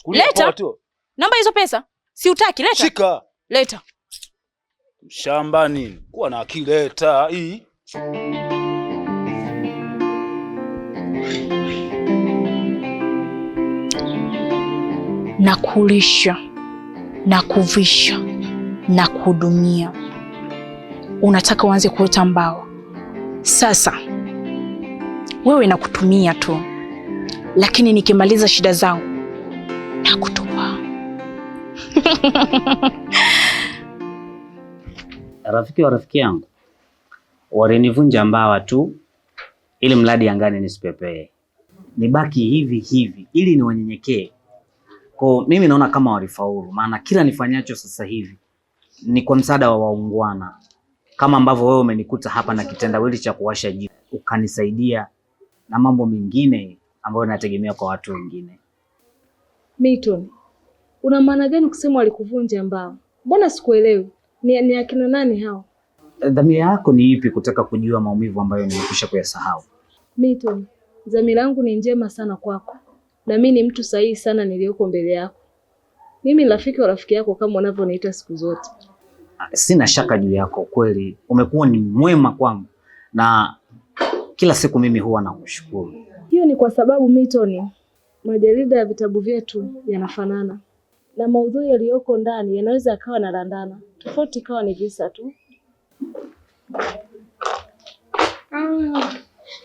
Leta. Naomba hizo pesa. Si utaki, leta. Shika. Leta. Shamba nini? Kuwa na akili, leta hii. Na kulisha, na kuvisha, na kuhudumia. Unataka uanze kuota mbao. Sasa wewe nakutumia tu, lakini nikimaliza shida zangu nakutupa. Rafiki wa rafiki yangu walinivunja mbawa tu ili mradi angani nisipepee, nibaki hivi hivi ili niwanyenyekee. Kwa mimi naona kama walifaulu, maana kila nifanyacho sasa hivi ni kwa msaada wa waungwana, kama ambavyo wewe umenikuta hapa na kitendawili cha kuwasha jiko, ukanisaidia na mambo mengine ambayo nategemea kwa watu wengine. Milton, una maana gani kusema walikuvunja mbao? Mbona sikuelewi? Ni akina nani hao? Dhamira yako ni ipi kutaka kujua maumivu ambayo nimekwisha kuyasahau? Milton, dhamira yangu ni njema sana kwako. Na mimi ni mtu sahihi sana niliyoko mbele yako. Mimi ni rafiki wa rafiki yako kama unavyoniita siku zote. Sina shaka juu yako, kweli umekuwa ni mwema kwangu na kila siku mimi huwa nakushukuru. Hiyo ni kwa sababu Milton, majarida ya vitabu vyetu yanafanana na maudhui yaliyoko ndani yanaweza akawa na randana. Tofauti ikawa ni visa tu.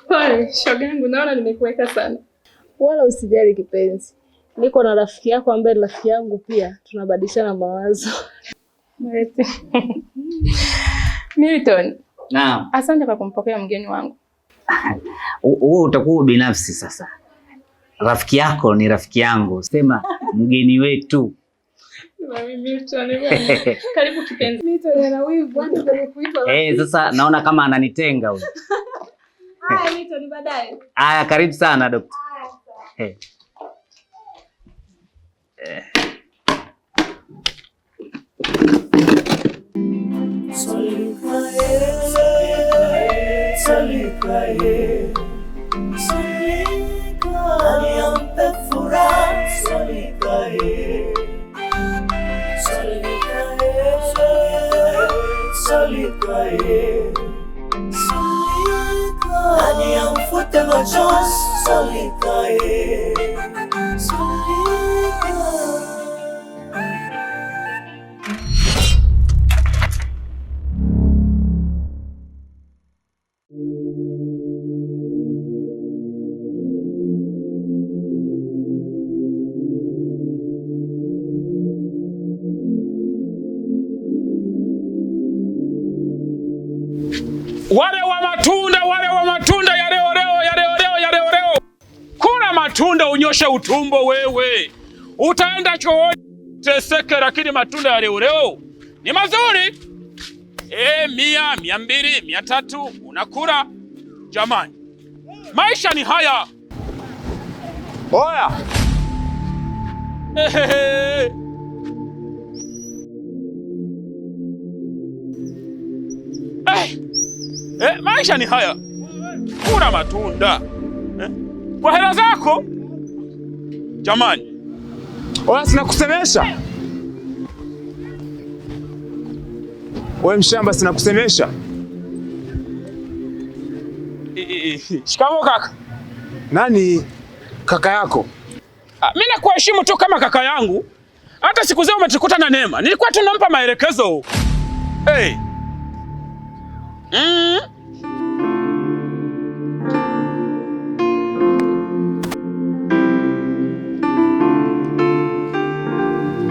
Pole, shoga yangu, naona nimekuweka sana. Wala usijali kipenzi. Niko na rafiki yako ambaye ni rafiki yangu pia, tunabadilishana mawazo. Milton. Naam. Asante kwa kumpokea mgeni wangu. Wewe utakuwa binafsi sasa. Rafiki yako ni rafiki yangu. Sema mgeni wetu. Milton, karibu kipenzi. Milton ana wivu hata kwenye kuitwa. Sasa naona kama ananitenga huyo. Haya Milton, baadaye. Haya, karibu sana daktari. Wale wa matunda ya leo. Kula matunda unyoshe utumbo wewe. Utaenda chooni teseke, lakini matunda ya leo ni mazuri. 100, 200, 300 unakula. Jamani, maisha ni haya. Oya. Maisha ni haya. Kula matunda. Kwa hela zako. Jamani. Oya, sina kusemesha. Wewe mshamba, sina kusemesha. Shikamoo kaka. Nani kaka yako? Mimi nakuheshimu tu kama kaka yangu. Hata siku zao umetukuta na Neema, nilikuwa tunampa maelekezo.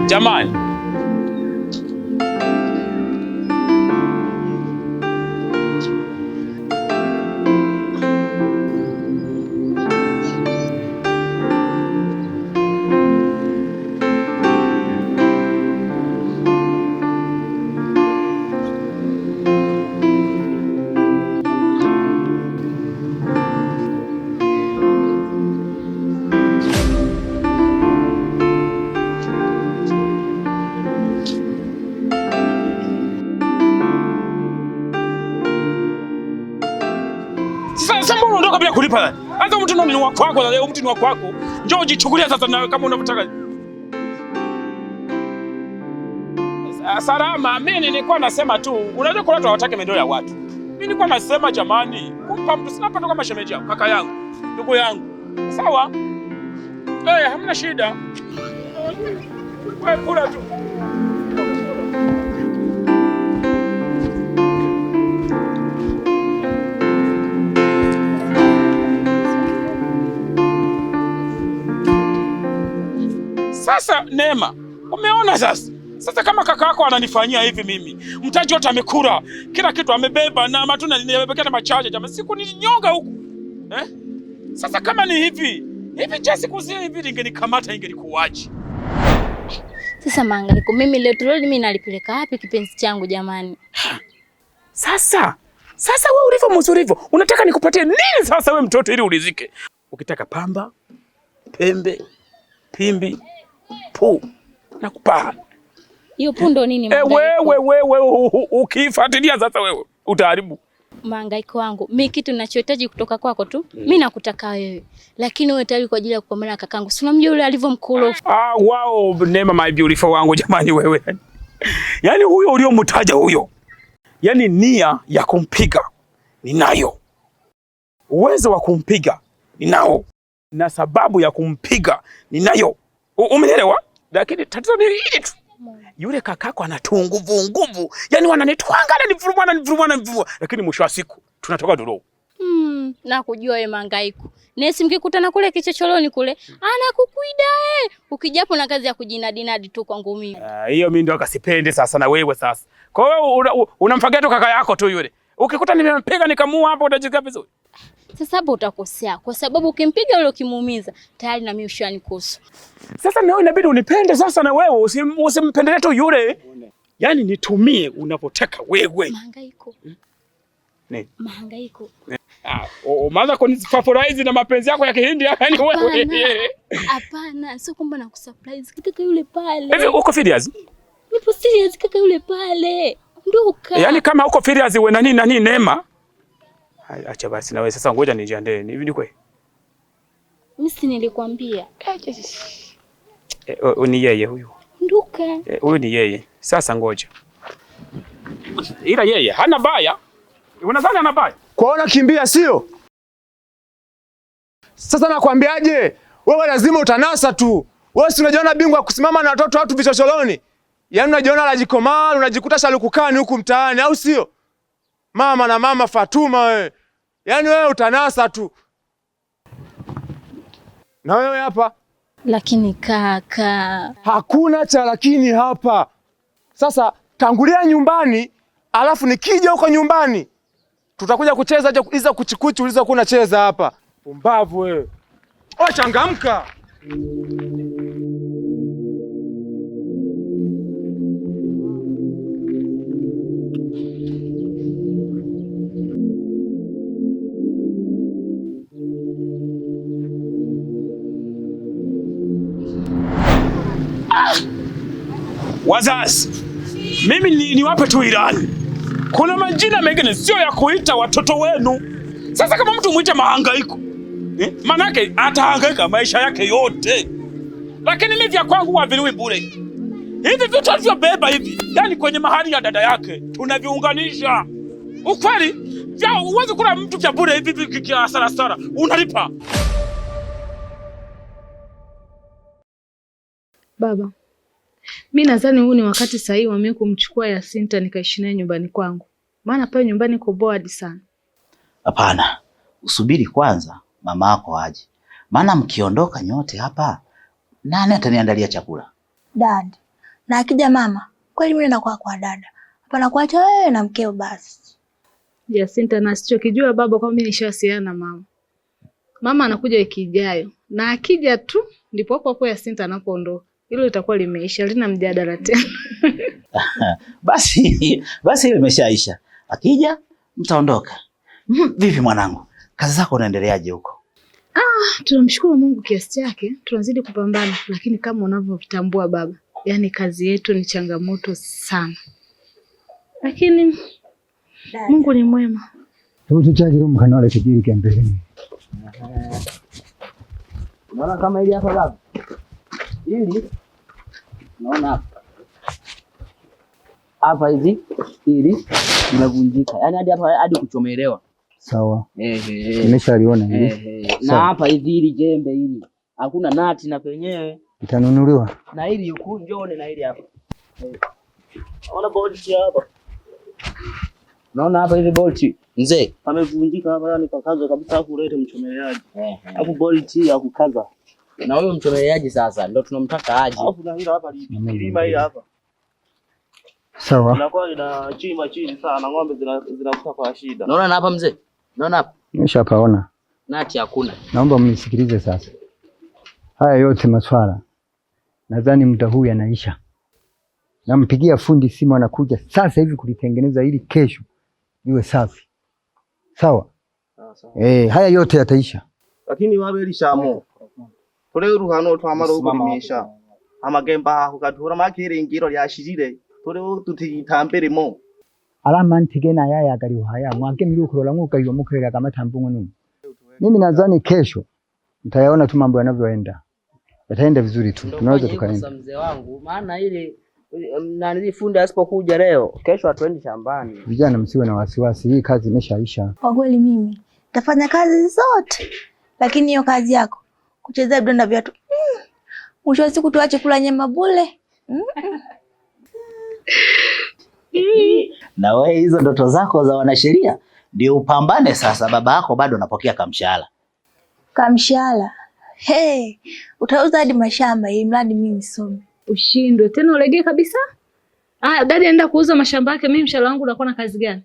Jamani. Sasa mbona unataka bila kulipa? Hata mtu ni wa kwako, leo mtu ni wa kwako. Njoo ujichukulia sasa na kama unavyotaka. Salama, mimi nilikuwa nasema tu, unajua kuna watu hawataki maendeleo ya watu. Mimi nilikuwa nasema jamani, kumpa mtu sina pato kama shemeji yangu, kaka yangu, ndugu yangu. Sawa? Hamna shida. Wewe kula tu. Sasa Neema, umeona sasa? Sasa kama kaka yako ananifanyia hivi mimi, mtaji wote amekula, kila kitu amebeba na matunda nimebeba na machache jamani, siku ninyonga huku. Sasa kama ni hivi siku zile hivi ingenikamata ingelikuaje? Sasa mahangaiko mimi leo turudi mimi nalipeleka wapi kipenzi changu jamani? Sasa wewe ulivyo mzuri hivyo, unataka nikupatie nini sasa wewe mtoto ili ulizike? Ukitaka pamba, pembe, pimbi, puu na kupaa. Hiyo puu ndo nini mahangaiko? Wewe ukifuatilia sasa wewe utaharibu. Mahangaiko wangu. Mimi kitu ninachohitaji kutoka kwako tu, mimi nakutaka wewe. Lakini wewe tayari kwa ajili ya kupambana na kakangu. Si unamjua yule alivyomkorofi. Wow, Neema my beautiful wangu jamani wewe. Yaani huyo uliomtaja huyo. Yaani nia ya kumpiga ninayo. Uwezo wa kumpiga ninao. Na sababu ya kumpiga ninayo. Umeelewa? Lakini tatizo ni hili tu. Yule kakako anatua nguvu. Yaani wananitwanga na nivurumana. Lakini mwisho wa siku tunatoka duro. Na kujua wewe mahangaiko. Nesi mkikutana kule kichocholoni kule, anakukuida ukijapo na kazi ya kujinadinadi tu kwangu mimi. Hiyo mimi ndo akasipende sasa na wewe sasa. Kwa hiyo unamfagia tu kaka yako tu yule. Ukikuta nimempiga nikamua hapo utajisikia vizuri. Sasa hapo utakosea kwa sababu ukimpiga yule ukimuumiza tayari na mimi ushanikosa. Sasa na wewe inabidi unipende sasa na wewe usimpendelee tu yule. Yaani nitumie unapotaka wewe. Mahangaiko. Nini? Mahangaiko. Umeanza kunifavorize na mapenzi yako ya Kihindi yani wewe. Hapana, sio kwamba nakusurprise. Kaka yule pale. Hivi uko serious? Nipo serious kaka yule pale. Nduka. Yaani kama uko serious wewe na nini Neema? Acha basi na wewe sasa ngoja nijiandae. Hivi ni kweli? Mimi si nilikwambia. Ni yeye huyu. Nduka. Huyu ni yeye. Sasa ngoja. Ila yeye hana baya. Unadhani ana baya? Kwaona kimbia sio? Sasa nakwambiaje? Wewe lazima utanasa tu. Wewe si unajiona bingwa kusimama na watu vichocholoni? Yaani unajiona Rajikomal, unajikuta Shalukukani huku mtaani au sio? Mama Fatuma wewe. Yaani wewe utanasa tu. Na wewe hapa? Lakini kaka. Hakuna cha lakini hapa. Sasa tangulia nyumbani, alafu nikija huko nyumbani tutakuja kucheza hizo kuchikuchi ulizokuwa unacheza hapa. Pumbavu wewe. Changamka. Wazazi, mimi niwape tu ilani. Kuna majina mengine sio ya kuita watoto wenu. Sasa kama mtu muite mahangaiko, manake atahangaika maisha yake yote. Lakini mimi vya kwangu haviliwi bure. Hivi vitu alivyobeba hivi, yani kwenye mahali ya dada yake, tunaviunganisha. Ukweli, uwezi kuna mtu vya bure hivi kia sarasara, unalipa. Baba, mimi nadhani huu ni wakati sahihi wa mimi kumchukua Yasinta nikaishi naye nyumbani kwangu. Maana pale nyumbani kwa board sana. Hapana, usubiri kwanza mama yako aje. Maana mkiondoka nyote hapa, nani ataniandalia chakula? Dad. Na akija mama, kweli mimi nakuwa kwa dada. Hapana kuacha wewe na mkeo basi. Yasinta na sichokijua baba kwa mimi nishawasiliana na mama. Mama anakuja wiki ijayo. Na akija tu ndipo hapo Yasinta anapoondoka. Hilo litakuwa limeisha, lina mjadala tena. Basi ile imeshaisha. Akija mtaondoka. Vipi mwanangu? Kazi zako unaendeleaje huko? Tunamshukuru Mungu kiasi chake, tunazidi kupambana, lakini kama unavyotambua baba, yani kazi yetu ni changamoto sana. Lakini Mungu ni mwema. Tuchakiro mkanole kijiri kembeni. Unaona kama hili hapa baba? Hili naona hapa. hapa hivi ili inavunjika. Yaani hadi hapa hadi kuchomelewa. Sawa. Nimeshaliona hili. Na hapa hivi hili jembe hili. Hakuna nati na penyewe. Itanunuliwa. Na hili huku njone na hili hapa. Ona bolti hapa. Naona hapa hivi bolti. Mzee, pamevunjika hapa yani kakaza kabisa kulete mchomeleaji. Hapo bolti ya kukaza. Na huyo mchomeleaji sasa ndio tunamtaka aje. Alafu na hili hapa lima hili hapa. Sawa. Inakuwa ina chima chini sana, ng'ombe zinakufa kwa shida. Naona hapa mzee. Naona hapa. Nimeshapaona. Nati hakuna. Naomba mnisikilize sasa. Haya yote maswala nadhani muda huu yanaisha. Nampigia fundi simu anakuja sasa hivi kulitengeneza ili kesho iwe safi. Sawa? Sawa. Haya yote yataisha. Lakini wabe lishamo. Tole ruhano twamaro kulimisha. Amagemba kukatura makiri ngiro lyashirire. Tole tutitambiremo. Alama ntigena yaya gari haya mwange mili kurola nguka iyo mukerera kama tambungu nini. Mimi nadhani kesho nitayaona tu mambo yanavyoenda. Yataenda vizuri tu. Tunaweza tukaenda. Mzee wangu, maana ile nani fundi asipokuja leo, kesho hatuendi shambani. Vijana msiwe na wasiwasi, hii kazi imeshaisha. Kwa kweli mimi nitafanya kazi zote. Lakini hiyo kazi yako kuchezea vidonda vyetu. Mwisho wa siku tuache kula nyama bure. Na wewe hizo ndoto zako za wanasheria ndio upambane sasa, baba yako bado anapokea kamshahara. Kamshahara. Utauza hadi mashamba hii mradi mimi nisome. Ushindwe tena ulegee kabisa. Dadi anaenda kuuza mashamba yake, mimi mshahara wangu unakuwa na kazi gani?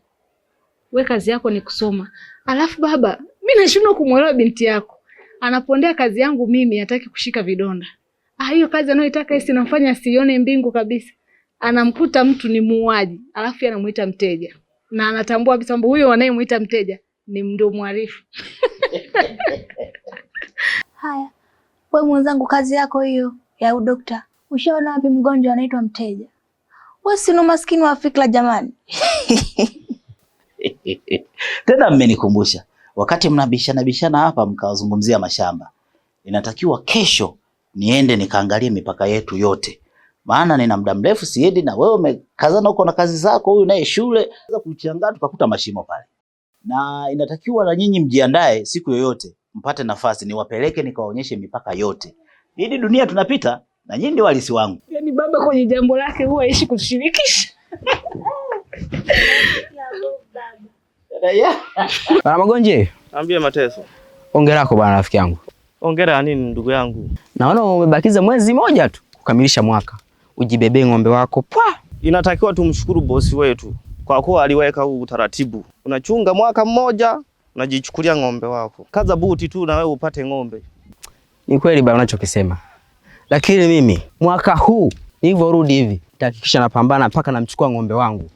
We kazi yako ni kusoma. Alafu baba, mimi nashindwa kumuelewa binti yako. Anapondea kazi yangu mimi, hataki kushika vidonda. Hiyo kazi anayoitaka yeye inamfanya asione mbingu kabisa. Anamkuta mtu ni muuaji, alafu anamuita mteja. Na anatambua kabisa kwamba huyo anayemuita mteja ni ndio mwarifu. Haya. Wewe mwenzangu, kazi yako hiyo ya udokta. Ushaona wapi mgonjwa anaitwa mteja? Wewe si una maskini wa fikra jamani. Tena mmenikumbusha. Wakati mnabishana hapa mkawazungumzia mashamba. Inatakiwa kesho niende nikaangalie mipaka yetu yote. Maana nina muda mrefu siendi na wewe umekazana huko na kazi zako, huyu naye shule. Sasa kuchangaa tukakuta mashimo pale. Na inatakiwa na nyinyi mjiandae siku yoyote mpate nafasi niwapeleke nikawaonyeshe mipaka yote. Hii dunia tunapita na nyinyi ndio walisi wangu. Yaani baba kwenye jambo lake huwa aishi kutushirikisha. Bana Magonje, Ambie Mateso. Hongera yako bwana rafiki yangu. Hongera nini ndugu yangu? Naona umebakiza mwezi mmoja tu kukamilisha mwaka. Ujibebee ng'ombe wako. Inatakiwa tumshukuru bosi wetu kwa kuwa aliweka huu utaratibu. Unachunga mwaka mmoja, unajichukulia ng'ombe wako. Kaza buti tu na wewe upate ng'ombe. Ni kweli bwana unachokisema. Lakini mimi mwaka huu nilivyorudi hivi nitahakikisha napambana mpaka namchukua ng'ombe wangu.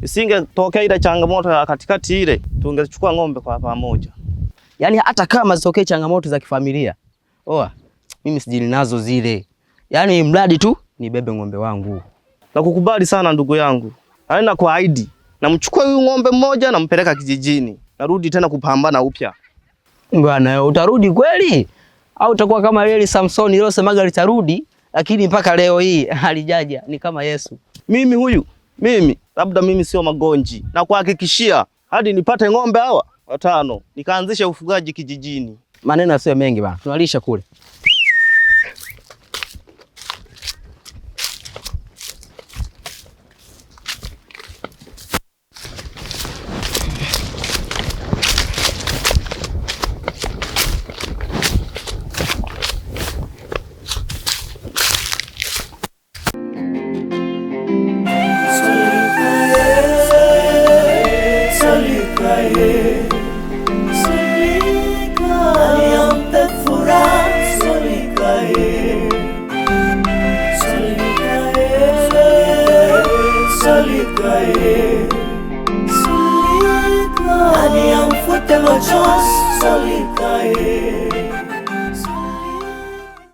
Isingetokea ile changamoto ya katikati ile, tungechukua ng'ombe kwa pamoja. Yaani hata kama zitokee changamoto za kifamilia. Mimi sijini nazo zile. Yaani mradi tu nibebe ng'ombe wangu. Nakukubali sana ndugu yangu. Haina kuahidi. Namchukua huyu ng'ombe mmoja nampeleka kijijini. Narudi tena kupambana upya. Bwana, utarudi kweli? Au utakuwa kama Leli Samson ile semaga litarudi, lakini mpaka leo hii halijaja, ni kama Yesu. Mimi labda mimi sio Magonji. Na kuhakikishia hadi nipate ng'ombe hawa 5 nikaanzisha ufugaji kijijini. Maneno sio mengi bana. Tunalisha kule. Solikae,